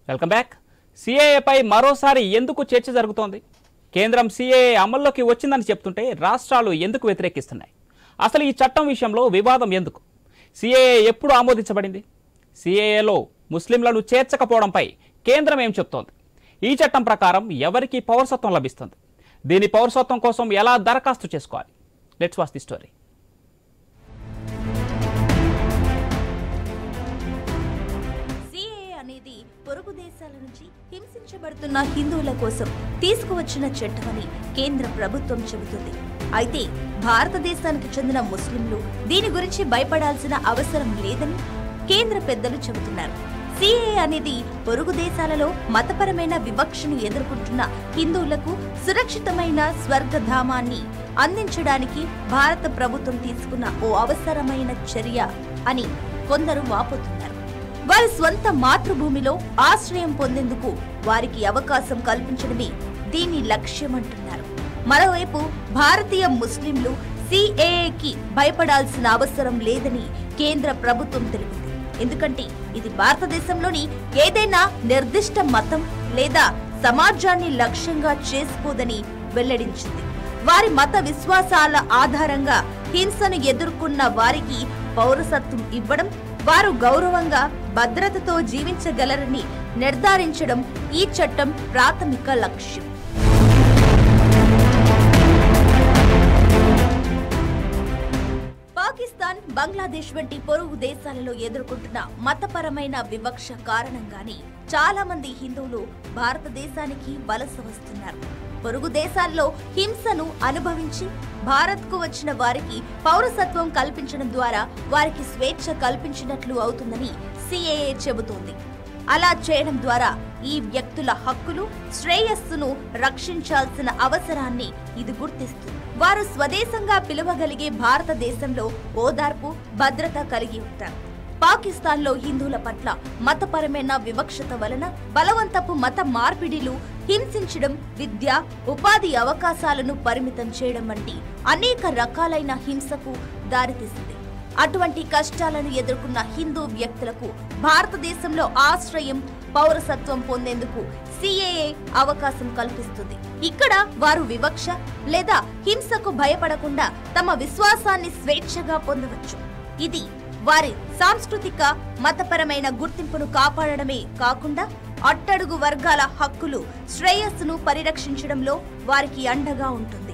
Welcome back. సిఏఏపై మరోసారి ఎందుకు చర్చ జరుగుతోంది? కేంద్రం సిఏఏ అమల్లోకి వచ్చిందని చెప్తుంటే రాష్ట్రాలు ఎందుకు వ్యతిరేకిస్తున్నాయి? అసలు ఈ చట్టం విషయంలో వివాదం ఎందుకు? సిఏఏ ఎప్పుడు ఆమోదించబడింది? సిఏఏలో ముస్లింలను చేర్చకపోవడంపై కేంద్రం ఏం చెప్తోంది? ఈ చట్టం ప్రకారం ఎవరికి పౌరసత్వం లభిస్తుంది? దీని పౌరసత్వం కోసం ఎలా దరఖాస్తు చేసుకోవాలి? Let's watch the story. పొరుగు దేశాల నుంచి హింసించబడుతున్న హిందువుల కోసం తీసుకువచ్చిన చట్టమని కేంద్ర ప్రభుత్వం చెబుతుంది. అయితే భారతదేశానికి చెందిన ముస్లింలు దీని గురించి భయపడాల్సిన అవసరం లేదని కేంద్ర పెద్దలు చెబుతున్నారు. సిఏఏ అనేది పొరుగు దేశాలలో మతపరమైన వివక్షను ఎదుర్కొంటున్న హిందువులకు సురక్షితమైన స్వర్గధామాన్ని అందించడానికి భారత ప్రభుత్వం తీసుకున్న ఓ అవసరమైన చర్య అని కొందరు వాపోతున్నారు. వారి స్వంత మాతృభూమిలో ఆశ్రయం పొందేందుకు వారికి అవకాశం కల్పించడమే దీని లక్ష్యమంటున్నారు. మరోవైపు భారతీయ ముస్లింలు సిఏఏకి భయపడాల్సిన అవసరం లేదని కేంద్ర ప్రభుత్వం తెలిపింది. ఎందుకంటే ఇది భారతదేశంలోని ఏదైనా నిర్దిష్ట మతం లేదా సమాజాన్ని లక్ష్యంగా చేసుకోదని వెల్లడించింది. వారి మత విశ్వాసాల ఆధారంగా హింసను ఎదుర్కొన్న వారికి పౌరసత్వం ఇవ్వడం, వారు గౌరవంగా భద్రతతో జీవించగలరని నిర్ధారించడం ఈ చట్టం ప్రాథమిక లక్ష్యం. పాకిస్తాన్, బంగ్లాదేశ్ వంటి పొరుగు దేశాలలో ఎదుర్కొంటున్న మతపరమైన వివక్ష కారణంగానే చాలా మంది హిందువులు భారతదేశానికి వలస వస్తున్నారు. పొరుగు దేశాల్లో హింసను అనుభవించి భారత్కు వచ్చిన వారికి పౌరసత్వం కల్పించడం ద్వారా వారికి స్వేచ్ఛ కల్పించినట్లు అవుతుందని సిఏఏ చెబుతోంది. అలా చేయడం ద్వారా ఈ వ్యక్తుల హక్కులు, శ్రేయస్సును రక్షించాల్సిన అవసరాన్ని ఇది గుర్తిస్తుంది. వారు స్వదేశంగా పిలువగలిగే భారతదేశంలో ఓదార్పు, భద్రత కలిగి ఉంటారు. పాకిస్తాన్లో హిందువుల పట్ల మతపరమైన వివక్షత వలన బలవంతపు మత మార్పిడిలు, హింసించడం, విద్య, ఉపాధి అవకాశాలను పరిమితం చేయడం వంటి అనేక రకాలైన హింసకు దారితీసింది. అటువంటి కష్టాలను ఎదుర్కొన్న హిందూ వ్యక్తులకు భారతదేశంలో ఆశ్రయం, పౌరసత్వం పొందేందుకు సిఏఏ అవకాశం కల్పిస్తుంది. ఇక్కడ వారు వివక్ష లేదా హింసకు భయపడకుండా తమ విశ్వాసాన్ని స్వేచ్ఛగా పొందవచ్చు. ఇది వారి సాంస్కృతిక, మతపరమైన గుర్తింపును కాపాడడమే కాకుండా అట్టడుగు వర్గాల హక్కులు, శ్రేయస్సును పరిరక్షించడంలో వారికి అండగా ఉంటుంది.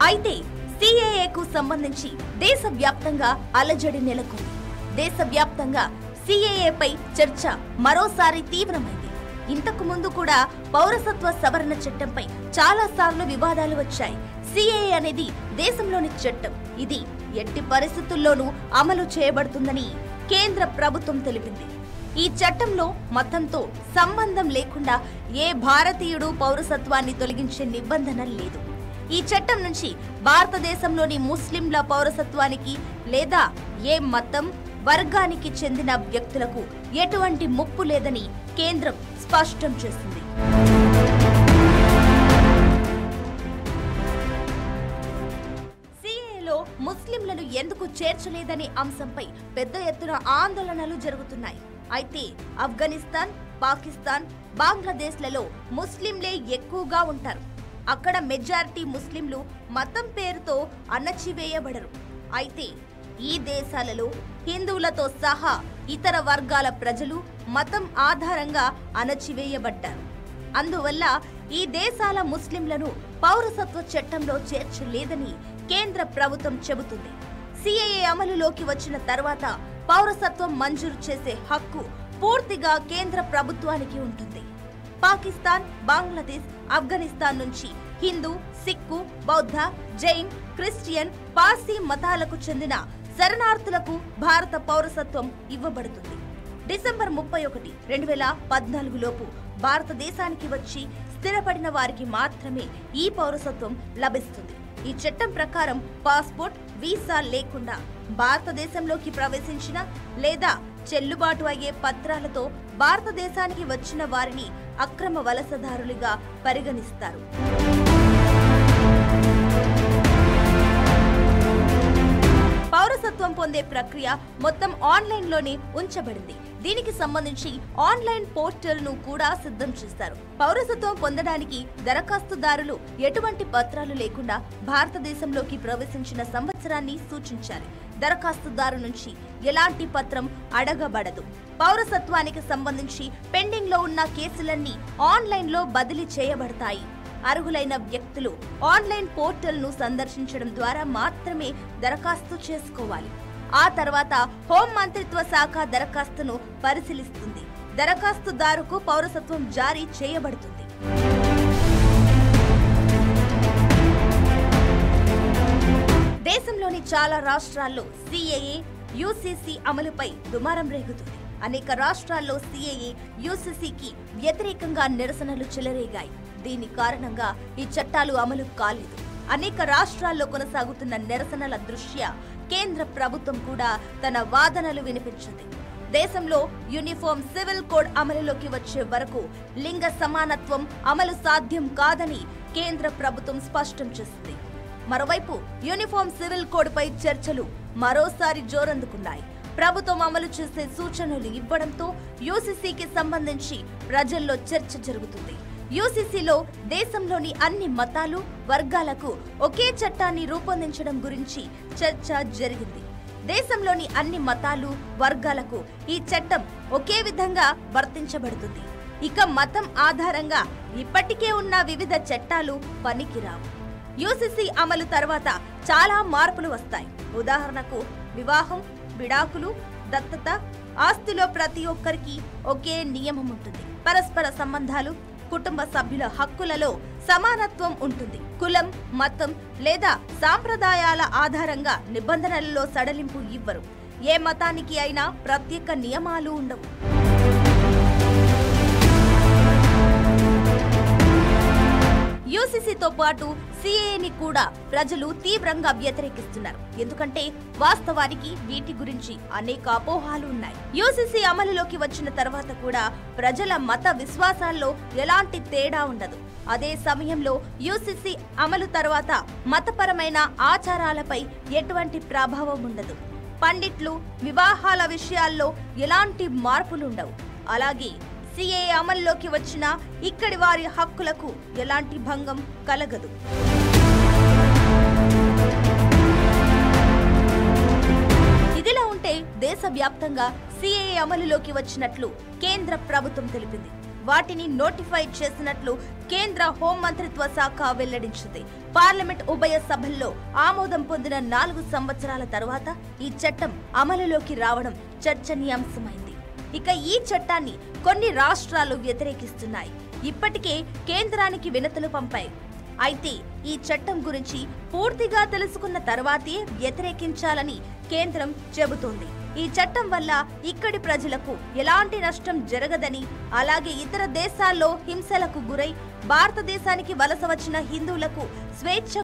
అయితే సిఏఏకు సంబంధించి దేశవ్యాప్తంగా అలజడి నెలకొంది. దేశవ్యాప్తంగా సిఏఏపై చర్చ మరోసారి తీవ్రమైంది. ఇంతకు ముందు కూడా పౌరసత్వ సవరణ చట్టంపై చాలా సార్లు వివాదాలు వచ్చాయి. సిఏఏ అనేది దేశంలోని చట్టం. ఇది ఎట్టి పరిస్థితుల్లోనూ అమలు చేయబడుతుందని కేంద్ర ప్రభుత్వం తెలిపింది. ఈ చట్టంలో మతంతో సంబంధం లేకుండా ఏ భారతీయుడు పౌరసత్వాన్ని తొలగించే నిబంధన లేదు. ఈ చట్టం నుంచి భారతదేశంలోని ముస్లింల పౌరసత్వానికి లేదా ఏ మతం, వర్గానికి చెందిన వ్యక్తులకు ఎటువంటి ముప్పు లేదని కేంద్రం స్పష్టం చేసింది. సిఏఏలో ముస్లింలను ఎందుకు చేర్చలేదనే అంశంపై పెద్ద ఎత్తున ఆందోళనలు జరుగుతున్నాయి. అయితే ఆఫ్ఘనిస్తాన్, పాకిస్తాన్, బంగ్లాదేశ్లలో ముస్లింలే ఎక్కువగా ఉంటారు. అక్కడ మెజారిటీ ముస్లింలు మతం పేరుతో అణచివేయబడరు. అయితే ఈ దేశాలలో హిందువులతో సహా ఇతర వర్గాల ప్రజలు మతం ఆధారంగా అణచివేయబడ్డారు. అందువల్ల ఈ దేశాల ముస్లింలను పౌరసత్వ చట్టంలో చేర్చలేదని కేంద్ర ప్రభుత్వం చెబుతుంది. సిఏఏ అమలులోకి వచ్చిన తర్వాత పౌరసత్వం మంజూరు చేసే హక్కు పూర్తిగా కేంద్ర ప్రభుత్వానికి ఉంటుంది. పాకిస్తాన్, బంగ్లాదేశ్, ఆఫ్ఘనిస్తాన్ నుంచి హిందూ, సిక్కు, బౌద్ధ, జైన్, క్రిస్టియన్, పార్సీ మతాలకు చెందిన శరణార్థులకు భారత పౌరసత్వం ఇవ్వబడుతుంది. డిసెంబర్ 31, 2014 లోపు భారతదేశానికి వచ్చి స్థిరపడిన వారికి మాత్రమే ఈ పౌరసత్వం లభిస్తుంది. ఈ చట్టం ప్రకారం పాస్పోర్ట్, వీసా లేకుండా భారతదేశంలోకి ప్రవేశించిన లేదా చెల్లుబాటు అయ్యే పత్రాలతో భారతదేశానికి వచ్చిన వారిని అక్రమ వలసదారులుగా పరిగణిస్తారు. పౌరసత్వం పొందే ప్రక్రియ మొత్తం ఆన్లైన్లోనే ఉంచబడింది. దీనికి సంబంధించి ఆన్లైన్ పోర్టల్ను కూడా సిద్ధం చేశారు. పౌరసత్వం పొందడానికి దరఖాస్తుదారులు ఎటువంటి పత్రాలు లేకుండా భారతదేశంలోకి ప్రవేశించిన సంవత్సరాన్ని సూచించాలి. దరఖాస్తుదారు నుంచి ఎలాంటి పత్రం అడగబడదు. పౌరసత్వానికి సంబంధించి పెండింగ్ లో ఉన్న కేసులన్నీ ఆన్లైన్లో బదిలీ చేయబడతాయి. అర్హులైన వ్యక్తులు ఆన్లైన్ పోర్టల్ను సందర్శించడం ద్వారా మాత్రమే దరఖాస్తు చేసుకోవాలి. ఆ తర్వాత హోం మంత్రిత్వ శాఖ దరఖాస్తును పరిశీలిస్తుంది. దరఖాస్తుదారుకు పౌరసత్వం జారీ చేయబడుతుంది. దేశంలోని చాలా రాష్ట్రాల్లో సిఏఏ, యూసీసీ అమలుపై దుమారం రేగుతుంది. అనేక రాష్ట్రాల్లో సిఏఏ, యూసీసీకి వ్యతిరేకంగా నిరసనలు చెలరేగాయి. దీని కారణంగా ఈ చట్టాలు అమలు కాలేదు. అనేక రాష్ట్రాల్లో కొనసాగుతున్న నిరసనల దృష్ట్యా కేంద్ర ప్రభుత్వం కూడా తన వాదనలు వినిపించింది. దేశంలో యూనిఫామ్ సివిల్ కోడ్ అమలులోకి వచ్చే వరకు లింగ సమానత్వం అమలు సాధ్యం కాదని కేంద్ర ప్రభుత్వం స్పష్టం చేసింది. మరోవైపు యూనిఫామ్ సివిల్ కోడ్ పై చర్చలు మరోసారి జోరందుకున్నాయి. ప్రభుత్వం అమలు చేసే సూచనలు ఇవ్వడంతో యూసీసీకి సంబంధించి ప్రజల్లో చర్చ జరుగుతుంది. యూసీసీలో దేశంలోని అన్ని మతాలు, వర్గాలకు ఒకే చట్టాన్ని రూపొందించడం గురించి చర్చ జరిగింది. దేశంలోని అన్ని మతాలు, వర్గాలకు ఈ చట్టం ఒకే విధంగా వర్తించబడుతుంది. ఇక మతం ఆధారంగా ఇప్పటికే ఉన్న వివిధ చట్టాలు పనికిరావు. యూసీసీ అమలు తర్వాత చాలా మార్పులు వస్తాయి. ఉదాహరణకు వివాహం, విడాకులు, దత్తత, ఆస్తిలో ప్రతి ఒక్కరికి ఒకే నియమం ఉంటుంది. పరస్పర సంబంధాలు, కుటుంబ సభ్యుల హక్కులలో సమానత్వం ఉంటుంది. కులం, మతం లేదా సాంప్రదాయాల ఆధారంగా నిబంధనలలో సడలింపు ఇవ్వరు. ఏ మతానికి అయినా ప్రత్యేక నియమాలు ఉండవు. యూసీసీతో పాటు సిఏఏని కూడా ప్రజలు తీవ్రంగా వ్యతిరేకిస్తున్నారు. ఎందుకంటే వాస్తవానికి వీటి గురించి అనేక అపోహలు ఉన్నాయి. యూసీసీ అమలులోకి వచ్చిన తర్వాత కూడా ప్రజల మత విశ్వాసాల్లో ఎలాంటి తేడా ఉండదు. అదే సమయంలో యూసీసీ అమలు తర్వాత మతపరమైన ఆచారాలపై ఎటువంటి ప్రభావం ఉండదు. పండిట్లు, వివాహాల విషయాల్లో ఎలాంటి మార్పులుండవు. అలాగే సిఏఏ అమల్లోకి వచ్చిన ఇక్కడి వారి హక్కులకు ఎలాంటి భంగం కలగదు. ఇదిలా ఉంటే దేశవ్యాప్తంగా సిఏఏ అమలులోకి వచ్చినట్లు కేంద్ర ప్రభుత్వం తెలిపింది. వాటిని నోటిఫై చేసినట్లు కేంద్ర హోం మంత్రిత్వ శాఖ వెల్లడించింది. పార్లమెంట్ ఉభయ సభల్లో ఆమోదం పొందిన 4 సంవత్సరాల తర్వాత ఈ చట్టం అమలులోకి రావడం చర్చనీయాంశమైంది. ఇక ఈ చట్టాన్ని కొన్ని రాష్ట్రాలు వ్యతిరేకిస్తున్నాయి. ఇప్పటికే కేంద్రానికి వినతులు పంపాయి. అయితే ఈ చట్టం గురించి పూర్తిగా తెలుసుకున్న తర్వాతే వ్యతిరేకించాలని కేంద్రం చెబుతోంది. ఈ చట్టం వల్ల ఇక్కడి ప్రజలకు ఎలాంటి నష్టం జరగదని, అలాగే ఇతర దేశాల్లో హింసలకు గురై భారతదేశానికి వలస వచ్చిన హిందువులకు స్వేచ్ఛ